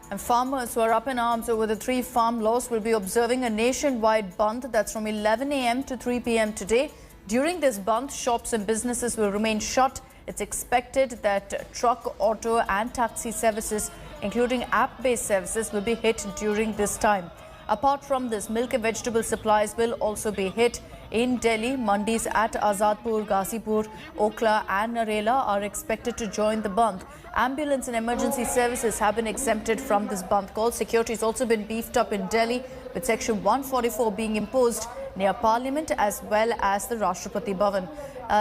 And farmers who are up in arms over the 3 farm laws will be observing a nationwide bandh that's from 11 a.m. to 3 p.m. today. During this bandh, shops and businesses will remain shut. It's expected that truck, auto and taxi services, including app-based services, will be hit during this time. Apart from this, milk and vegetable supplies will also be hit. In Delhi, mandis at Azadpur, Ghazipur, Okhla and Narela are expected to join the bandh. Ambulance and emergency services have been exempted from this bandh call. Security has also been beefed up in Delhi, with Section 144 being imposed near Parliament as well as the Rashtrapati Bhavan.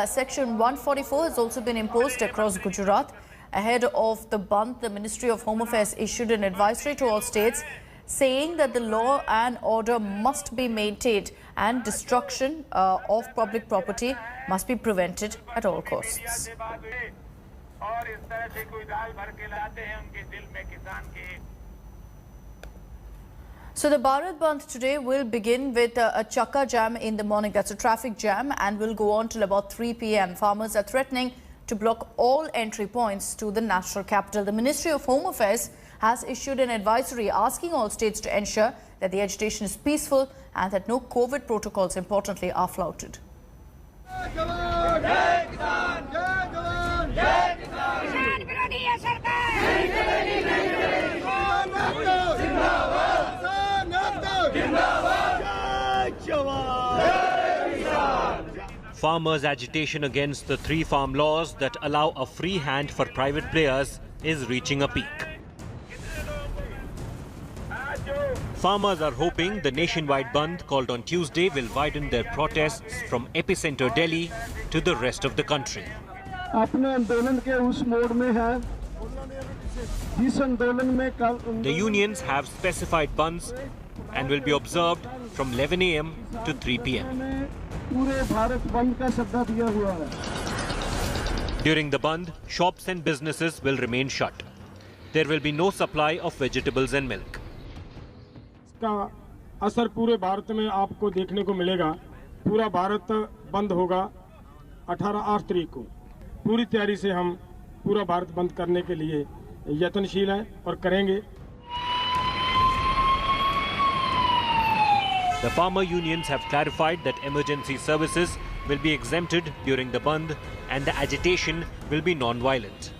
Section 144 has also been imposed across Gujarat. Ahead of the bandh, the Ministry of Home Affairs issued an advisory to all states saying that the law and order must be maintained and destruction of public property must be prevented at all costs. So the Bharat Bandh today will begin with a chakka jam in the morning. That's a traffic jam, and will go on till about 3 p.m. Farmers are threatening to block all entry points to the national capital. The Ministry of Home Affairs has issued an advisory asking all states to ensure that the agitation is peaceful and that no COVID protocols, importantly, are flouted. Farmers' agitation against the 3 farm laws that allow a free hand for private players is reaching a peak. Farmers are hoping the nationwide bandh called on Tuesday will widen their protests from epicenter Delhi to the rest of the country. The unions have specified bandhs and will be observed from 11 a.m. to 3 p.m. During the bandh, shops and businesses will remain shut. There will be no supply of vegetables and milk. का असर पूरे भारत में आपको देखने को मिलेगा। पूरा भारत बंद होगा 8 तारीख को। पूरी तैयारी से हम पूरा भारत बंद करने के लिए यत्नशील हैं और करेंगे। The farmer unions have clarified that emergency services will be exempted during the bandh and the agitation will be non-violent.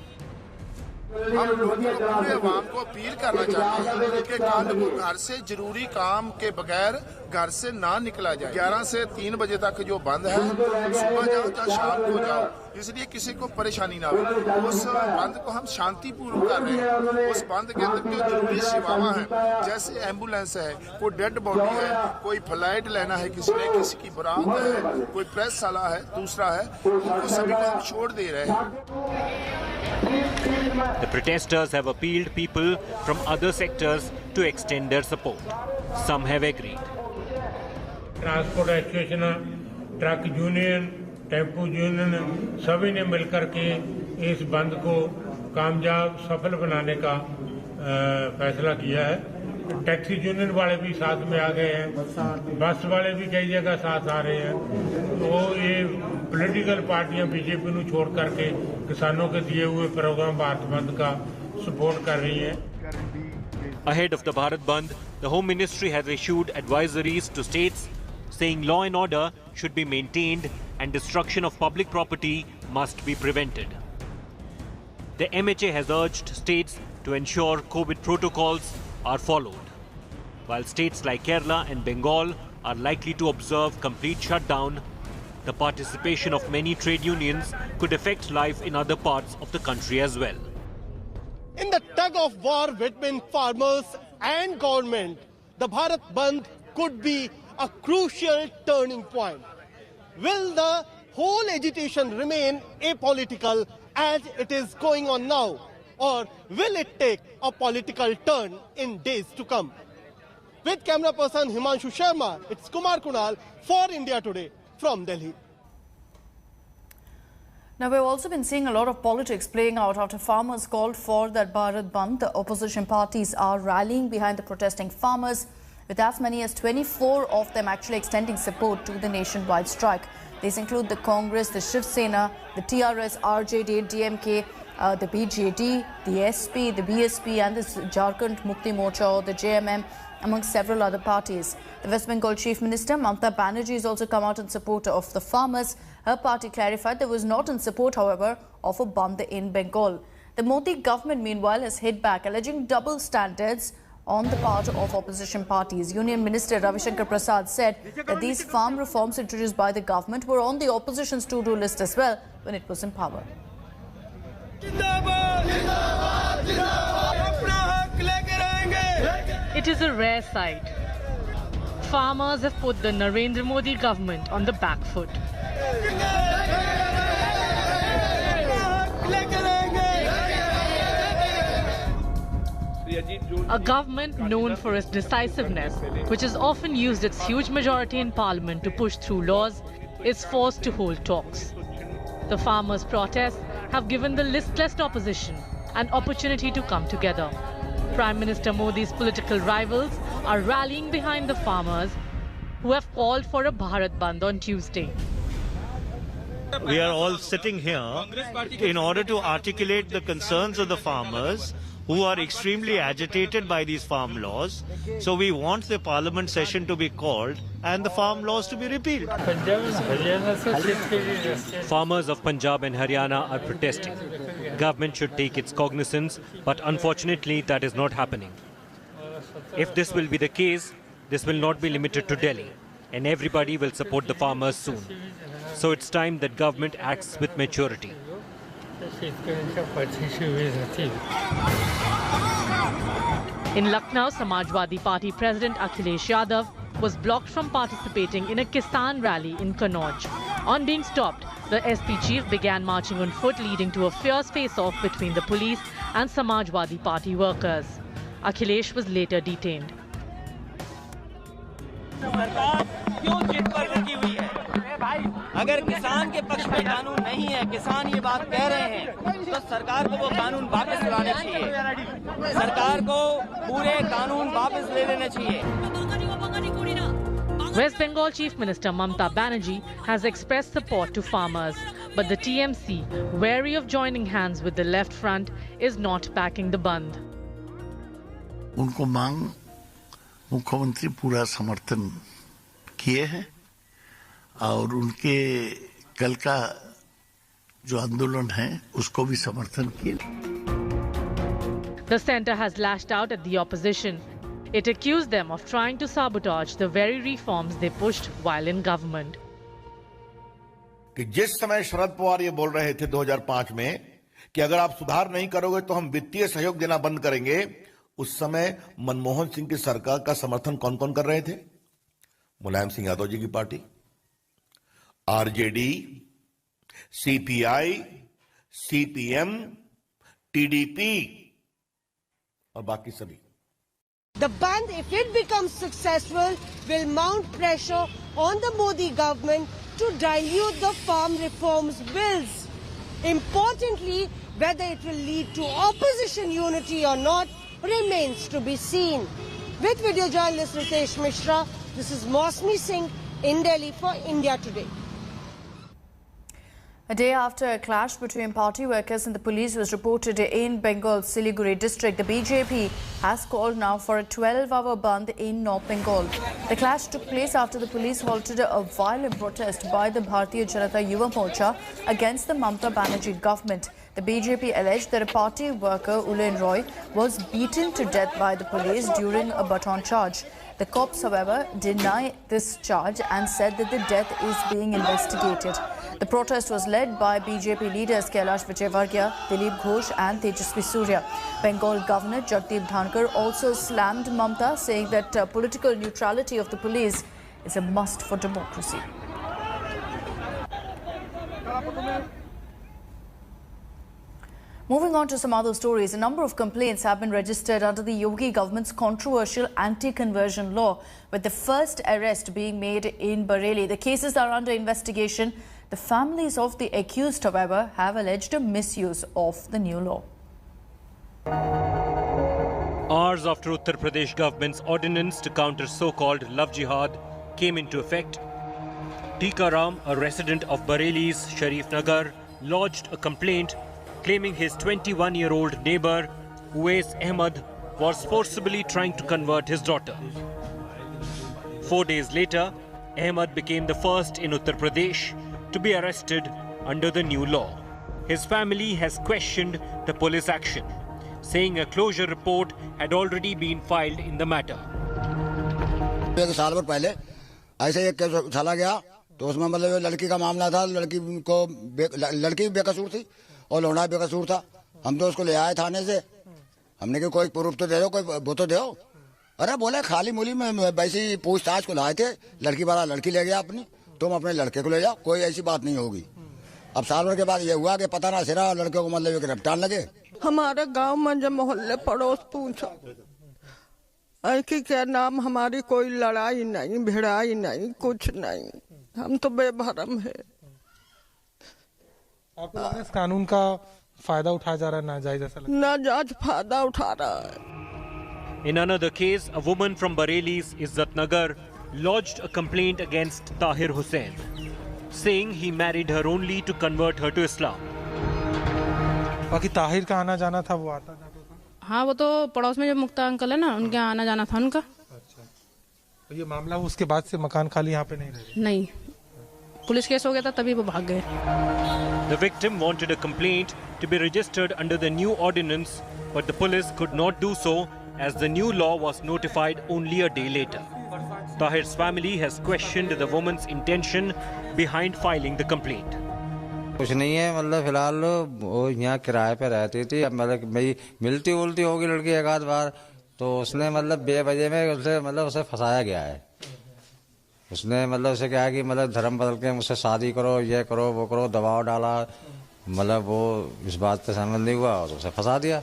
हम पूरे अवाम को अपील करना चाहते हैं कि कल घर से जरूरी काम के बगैर घर से ना निकला जाए। 11 से 3 बजे तक जो बंद है, सुबह जाओ या शाम को जाओ, इसलिए किसी को परेशानी ना हो। उस बंद को हम शांतिपूर्वक कर रहे हैं। उस बंद के अंदर जो जरूरी सेवाएं हैं, जैसे एम्बुलेंस है, कोई डेड बॉडी है, कोई फ्लाइट लेना है, किसी ने किसी की बारात है, कोई प्रेस वाला है, दूसरा है, उनको सभी को हम छोड़ दे रहे हैं। The protesters have appealed people from other sectors to extend their support. Some have agreed. Transport association, truck union, tempo union सभी ने मिलकर के इस बंद को कामयाब सफल बनाने का फैसला किया है। टैक्सी यूनियन वाले भी साथ में आ गए हैं, बस वाले भी कई जगह साथ आ रहे हैं। तो ये पॉलिटिकल पार्टियां बीजेपी को छोड़ करके किसानों के दिए हुए प्रोग्राम भारत बंद का सपोर्ट कर रही हैं। Ahead of the Bharat Bandh, the Home Ministry has issued advisories to states saying law and order should be maintained and destruction of public property must be prevented. The MHA has urged states to ensure COVID protocols are followed, while states like Kerala and Bengal are likely to observe complete shutdown. The participation of many trade unions could affect life in other parts of the country as well. In the tug of war between farmers and government, the Bharat Bandh could be a crucial turning point. Will the whole agitation remain apolitical as it is going on now, or will it take a political turn in days to come? With camera person Himanshu Sharma, it's Kumar Kunal for India Today from Delhi. Now, we've also been seeing a lot of politics playing out after farmers called for that Bharat Bandh. The opposition parties are rallying behind the protesting farmers, with as many as 24 of them actually extending support to the nationwide strike. These include the Congress, the Shiv Sena, the TRS, RJD, DMK, the BJD, the SP, the BSP and the Jharkhand Mukti Morcha or the JMM, among several other parties. The West Bengal Chief Minister Mamta Banerjee has also come out in support of the farmers. Her party clarified that was not in support, however, of a Bandh in Bengal. The Modi government, meanwhile, has hit back, alleging double standards on the part of opposition parties. Union Minister Ravi Shankar Prasad said that these farm reforms introduced by the government were on the opposition's to-do list as well when it was in power. It is a rare sight. Farmers have put the Narendra Modi government on the back foot. A government known for its decisiveness, which has often used its huge majority in parliament to push through laws, is forced to hold talks. The farmers' protests have given the listless opposition an opportunity to come together. Prime Minister Modi's political rivals are rallying behind the farmers, who have called for a Bharat Bandh on Tuesday. We are all sitting here in order to articulate the concerns of the farmers who are extremely agitated by these farm laws. So we want the parliament session to be called and the farm laws to be repealed. Farmers of Punjab and Haryana are protesting. Government should take its cognizance, but unfortunately that is not happening. If this will be the case, this will not be limited to Delhi, and everybody will support the farmers soon. So it's time that government acts with maturity. In Lucknow, Samajwadi Party President Akhilesh Yadav was blocked from participating in a Kisan rally in Kannauj. On being stopped, the SP chief began marching on foot, leading to a fierce face-off between the police and Samajwadi Party workers. Akhilesh was later detained. अगर किसान के पक्ष में कानून नहीं है, किसान ये बात कह रहे हैं, तो सरकार को वो कानून वापस लाने चाहिए। सरकार को पूरे कानून वापस ले लेने चाहिए। West Bengal Chief Minister Mamta Banerjee has expressed support to farmers, but the TMC, wary of joining hands with the left front, is not backing the bandh. उनको मांग मुख्यमंत्री पूरा समर्थन किए हैं और उनके कल का जो आंदोलन है उसको भी समर्थन किए. The centre has lashed out at the opposition. It accused them of trying to sabotage the very reforms they pushed while in government. कि जिस समय शरद पवार ये बोल रहे थे 2005 में कि अगर आप सुधार नहीं करोगे तो हम वित्तीय सहयोग देना बंद करेंगे, उस समय मनमोहन सिंह की सरकार का समर्थन कौन कौन कर रहे थे? मुलायम सिंह यादव जी की party, RJD, CPI, CPM, TDP और बाकी सभी. The bandh, if it becomes successful, will mount pressure on the Modi government to dilute the farm reforms bills. Importantly, whether it will lead to opposition unity or not remains to be seen. With video journalist Ritesh Mishra, this is Mosmi Singh in Delhi for India Today. A day after a clash between party workers and the police was reported in Bengal's Siliguri district, the BJP has called now for a 12-hour bandh in North Bengal. The clash took place after the police halted a violent protest by the Bharatiya Janata Yuva Morcha against the Mamta Banerjee government. The BJP alleged that a party worker, Ulen Roy, was beaten to death by the police during a baton charge. The cops, however, deny this charge and said that the death is being investigated. The protest was led by BJP leaders Kailash Vijayvargiya, Dilip Ghosh and Tejasvi Surya. Bengal Governor Jagdeep Dhankar also slammed Mamta, saying that political neutrality of the police is a must for democracy. Moving on to some other stories, a number of complaints have been registered under the Yogi government's controversial anti-conversion law, with the first arrest being made in Bareilly. The cases are under investigation. The families of the accused, however, have alleged a misuse of the new law. Hours after Uttar Pradesh government's ordinance to counter so-called love jihad came into effect, Tika Ram, a resident of Bareilly's Sharif Nagar, lodged a complaint claiming his 21-year-old neighbor, Uwais Ahmed, was forcibly trying to convert his daughter. 4 days later, Ahmed became the first in Uttar Pradesh to be arrested under the new law. His family has questioned the police action, saying a closure report had already been filed in the matter. एक साल भर पहले ऐसे एक case चला गया तो उसमें मतलब लड़की का मामला था, लड़की बेकसूर थी और लौंडा बेकसूर था। हम तो उसको ले आए थाने से, हमने कहा कोई प्रूफ तो दे दो, कोई वो तो दो। अरे बोले खाली मूली में वैसी पूछताछ को लाए थे, लड़की वाला लड़की ले गया अपनी, तुम अपने लड़के को ले जाओ, कोई ऐसी बात नहीं होगी। अब साल भर के बाद ये हुआ कि पता ना सिरा लड़के को मतलब गिरफ्तार लगे। हमारे गांव में जब मोहल्ले पड़ोस पूछा कि क्या नाम, हमारी कोई लड़ाई नहीं, भिड़ाई नहीं, कुछ नहीं, हम तो बेभरम है। आपको लगता है इस कानून का फायदा उठाया जा रहा है, नाजायज ऐसा लगता है? नाजायज फायदा उठा रहा है। In another case, a woman from Bareilly's Izzat Nagar lodged a complaint against Tahir Hussain, saying he married her only to convert her to Islam. बाकी ताहिर का आना जाना था, वो आता जाता था? हाँ, वो तो पड़ोस में जो मुक्ता अंकल है ना, उनके आना जाना था उनका। अच्छा, तो ये मामला उसके बाद से मकान खाली यहाँ पे नहीं रहे? नहीं, पुलिस केस हो गया था तभी वो भाग गए। The victim wanted a complaint to be registered under the new ordinance, but the police could not do so as the new law was notified only a day later. Tahir's family has questioned the woman's intention behind filing the complaint. कुछ नहीं है, मतलब फिलहाल वो यहाँ किराए पे रहती थी। अब मतलब भाई मिलती उलती होगी लड़की एक आध बार, तो उसने मतलब बेवजह में उसे फंसाया गया है। उसने मतलब उसे कहा कि मतलब धर्म बदल के मुझसे शादी करो, ये करो, वो करो, दबाव डाला, मतलब वो इस बात पे सहमत नहीं हुआ और उसे फंसा दिया।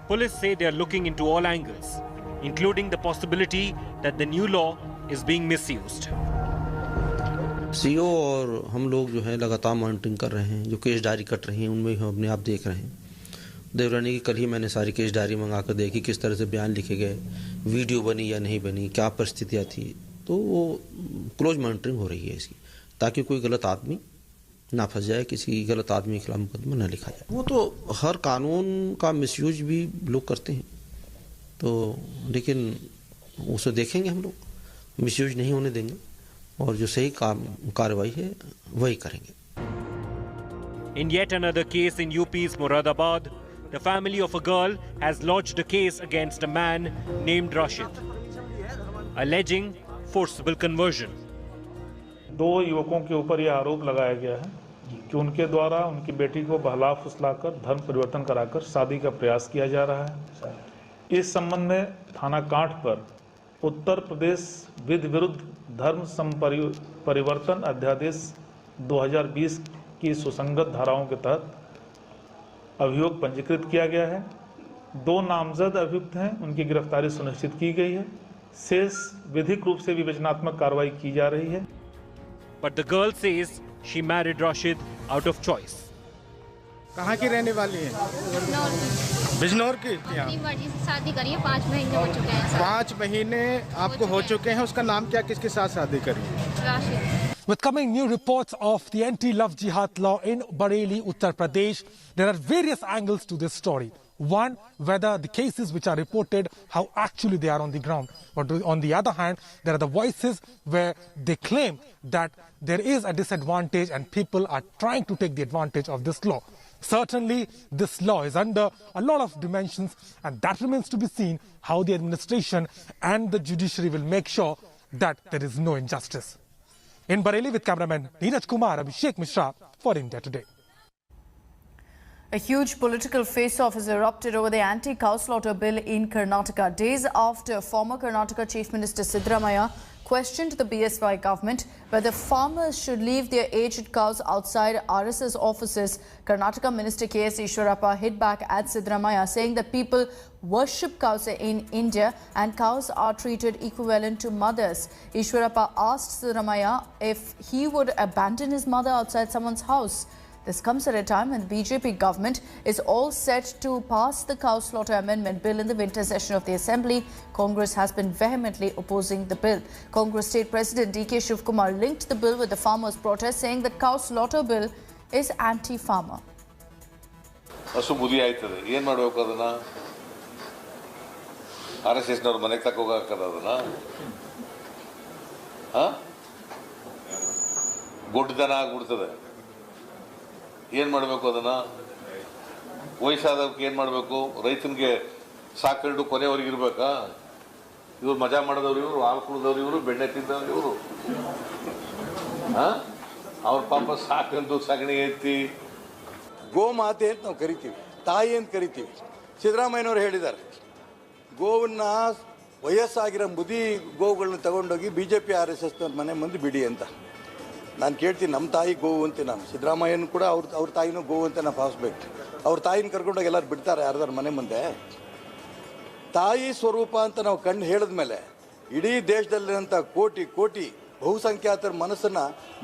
Police say they are looking into all angles, including the possibility that the new law is being misused. CO और हम लोग जो है लगातार मॉनिटरिंग कर रहे हैं, जो केस डायरी कट रही हैं उनमें हम अपने आप देख रहे हैं। देवरानी की कल ही मैंने सारी केस डायरी मंगा कर देखी, किस तरह से बयान लिखे गए, वीडियो बनी या नहीं बनी, क्या परिस्थितियाँ थी, तो वो क्लोज मॉनिटरिंग हो रही है इसकी, ताकि कोई गलत आदमी ना फंस जाए, किसी गलत आदमी के खिलाफ मुकदमा न लिखा जाए। वो तो हर कानून का मिसयूज भी लोग करते हैं, तो लेकिन उसे देखेंगे हम लोग, मिसयूज नहीं होने देंगे और जो सही कार्रवाई है वही करेंगे। In yet another case in UP's Moradabad, the family of a girl has lodged a case against a man named Rashid, alleging forcible conversion. दो युवकों के ऊपर यह आरोप लगाया गया है कि उनके द्वारा उनकी बेटी को बहला फुसलाकर धर्म परिवर्तन कराकर शादी का प्रयास किया जा रहा है। इस संबंध में थाना कांठ पर उत्तर प्रदेश विधि विरुद्ध धर्म परिवर्तन अध्यादेश 2020 की सुसंगत धाराओं के तहत अभियोग पंजीकृत किया गया है। दो नामजद अभियुक्त हैं, उनकी गिरफ्तारी सुनिश्चित की गई है। शेष विधिक रूप से विवेचनात्मक कार्रवाई की जा रही है। But the girl says she married Rashid out of choice. कहाँ की रहने वाली है? बिजनौर की। अपनी मर्जी से शादी करिए, 5 महीने हो चुके हैं। 5 महीने आपको हो चुके हैं। उसका नाम क्या, किसके साथ शादी करी? Rashid. With coming new reports of the anti-love jihad law in Bareilly, Uttar Pradesh, there are various angles to this story. One, whether the cases which are reported, how actually they are on the ground. But on the other hand, there are the voices where they claim that there is a disadvantage and people are trying to take the advantage of this law. Certainly, this law is under a lot of dimensions, and that remains to be seen how the administration and the judiciary will make sure that there is no injustice. In Bareilly with cameraman Neeraj Kumar, Abhishek Mishra for India Today. A huge political face-off has erupted over the anti-cow slaughter bill in Karnataka, days after former Karnataka Chief Minister Siddaramaiah questioned the BSY government whether farmers should leave their aged cows outside RSS offices. Karnataka Minister K.S. Ishwarappa hit back at Siddaramaiah, saying that people worship cows in India and cows are treated equivalent to mothers. Ishwarappa asked Siddaramaiah if he would abandon his mother outside someone's house. This comes at a time when the BJP government is all set to pass the cow slaughter amendment bill in the winter session of the Assembly. Congress has been vehemently opposing the bill. Congress State President D.K. Shivkumar linked the bill with the farmers' protest, saying that cow slaughter bill is anti-farmer. ಹಸು ಮುದಿ ಆಯ್ತದೆ, ಏನು ಮಾಡಬೇಕು ಅದನ್ನು? RSSನವ್ರು ಮನೆಗೆ ತಕ್ಕ ಹೋಗಾಕದ ಅದನ್ನು? ಗೊಡ್ಡದನ ಆಗ್ಬಿಡ್ತದೆ. ಏನು ಮಾಡಬೇಕು ಅದನ್ನು? ವಯಸ್ಸಾದವ್ರಿಗೆ ಏನು ಮಾಡಬೇಕು? ರೈತನಿಗೆ ಸಾಕಂಡು ಕೊನೆಯವರೆಗೆ ಇರಬೇಕಾ? ಇವ್ರು ಮಜಾ ಮಾಡಿದವ್ರು ಇವರು, ಹಾಲು ಕುಡಿದವ್ರು ಇವರು, ಬೆಣ್ಣೆ ತಿಂದವ್ರು ಇವರು. ಅವ್ರ ಪಾಪ ಸಾಕಂಡು ಸಗಣಿ ಎತ್ತಿ ಗೋಮಾತೆ ಅಂತ ನಾವು ಕರಿತೀವಿ, ತಾಯಿ ಅಂತ ಕರಿತೀವಿ. ಸಿದ್ದರಾಮಯ್ಯನವರು ಹೇಳಿದ್ದಾರೆ, ಗೋವನ್ನು ವಯಸ್ಸಾಗಿರೋ ಮುದಿ ಗೋವುಗಳನ್ನ ತಗೊಂಡೋಗಿ BJP RSS ಮನೆ ಮುಂದೆ ಬಿಡಿ ಅಂತ. ನಾನು ಕೇಳ್ತೀನಿ, ನಮ್ಮ ತಾಯಿ ಗೋವು ಅಂತ. ನಾನು ಸಿದ್ದರಾಮಯ್ಯನ ಕೂಡ ಅವ್ರ ತಾಯಿನೂ ಗೋವು ಅಂತ ನಾವು ಭಾವಿಸ್ಬೇಕು. ಅವ್ರ ತಾಯಿನ ಕರ್ಕೊಂಡೋಗಿ ಎಲ್ಲರೂ ಬಿಡ್ತಾರೆ ಯಾರ್ದಾರು ಮನೆ ಮುಂದೆ? ತಾಯಿ ಸ್ವರೂಪ ಅಂತ ನಾವು ಕಂಡು ಹೇಳಿದ್ಮೇಲೆ ಇಡೀ ದೇಶದಲ್ಲಿರೋಂಥ ಕೋಟಿ ಕೋಟಿ ಬಹುಸಂಖ್ಯಾತರ ಮನಸ್ಸನ್ನ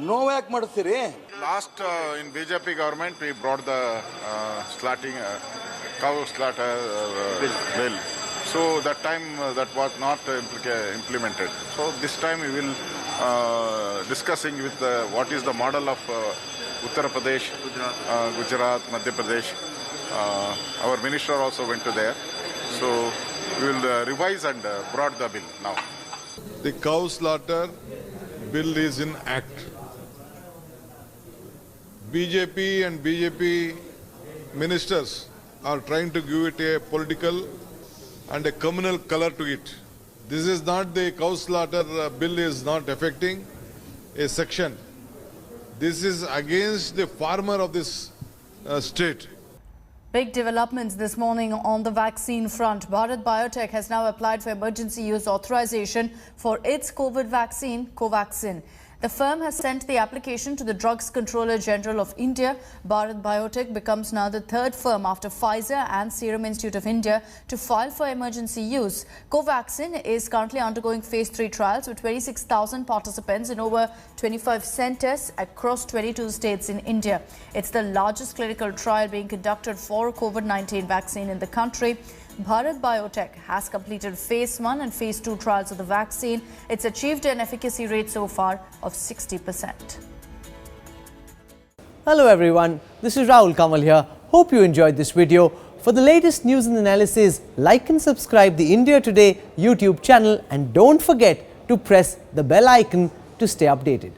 ನೋವ್ಯಾಕೆ ಮಾಡಿಸ್ತೀರಿ? Last in BJP government we brought the cow slaughter bill. So that time that was not implemented. So this time we will discussing with what is the model of Uttar Pradesh, Gujarat, Madhya Pradesh. Our minister also went to there. So we will revise and brought the bill now. The cow slaughter bill is in act. BJP and BJP ministers are trying to give it a political and a communal color to it. This is not the cow slaughter bill is not affecting a section. This is against the farmer of this state. Big developments this morning on the vaccine front. Bharat Biotech has now applied for emergency use authorization for its COVID vaccine, Covaxin. The firm has sent the application to the Drugs Controller General of India. Bharat Biotech becomes now the third firm after Pfizer and Serum Institute of India to file for emergency use. Covaxin is currently undergoing phase 3 trials with 26,000 participants in over 25 centers across 22 states in India. It's the largest clinical trial being conducted for COVID-19 vaccine in the country. Bharat Biotech has completed phase 1 and phase 2 trials of the vaccine. It's achieved an efficacy rate so far of 60%. Hello everyone, this is Rahul Kamal here. Hope you enjoyed this video. For the latest news and analysis, like and subscribe the India Today YouTube channel and don't forget to press the bell icon to stay updated.